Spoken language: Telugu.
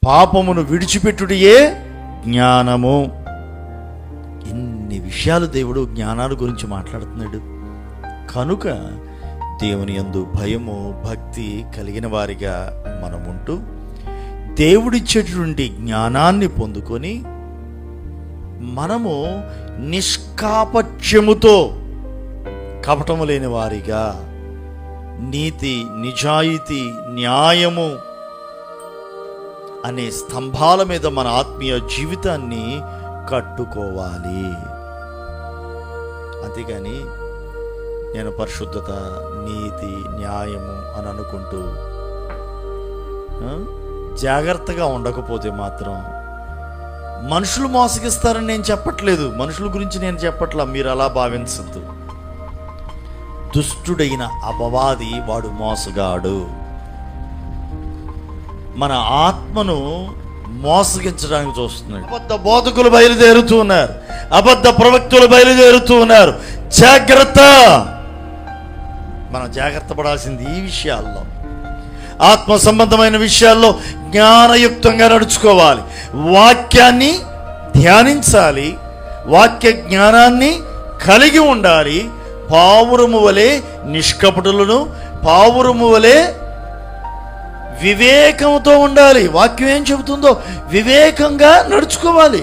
పాపమును విడిచిపెట్టుటయే జ్ఞానము. ఇన్ని విషయాలు దేవుడు జ్ఞానాల గురించి మాట్లాడుతున్నాడు. కనుక దేవుని యందు భయము భక్తి కలిగిన వారిగా మనముంటూ దేవుడిచ్చేటువంటి జ్ఞానాన్ని పొందుకొని మనము నిష్కాపట్యముతో, కపటము లేని వారిగా, నీతి నిజాయితీ న్యాయము అనే స్తంభాల మీద మన ఆత్మీయ జీవితాన్ని కట్టుకోవాలి. అంతేగాని నేను పరిశుద్ధత నీతి న్యాయము అని అనుకుంటూ జాగ్రత్తగా ఉండకపోతే మాత్రం మనుషులు మోసగిస్తారని నేను చెప్పట్లేదు, మనుషుల గురించి నేను చెప్పట్లా, మీరు అలా భావించద్దు. దుష్టుడైన అపవాది వాడు మోసగాడు. మన ఆత్మను మోసగించడానికి చూస్తున్నాడు. అబద్ధ బోధకులు బయలుదేరుతూ ఉన్నారు, అబద్ధ ప్రవక్తులు బయలుదేరుతూ ఉన్నారు. జాగ్రత్త. మనం జాగ్రత్త పడాల్సింది ఈ విషయాల్లో, ఆత్మ సంబంధమైన విషయాల్లో జ్ఞానయుక్తంగా నడుచుకోవాలి. వాక్యాన్ని ధ్యానించాలి, వాక్య జ్ఞానాన్ని కలిగి ఉండాలి. పావురము వలె నిష్కపటులను, పావురము వలె వివేకంతో ఉండాలి. వాక్యం ఏం చెబుతుందో వివేకంగా నడుచుకోవాలి.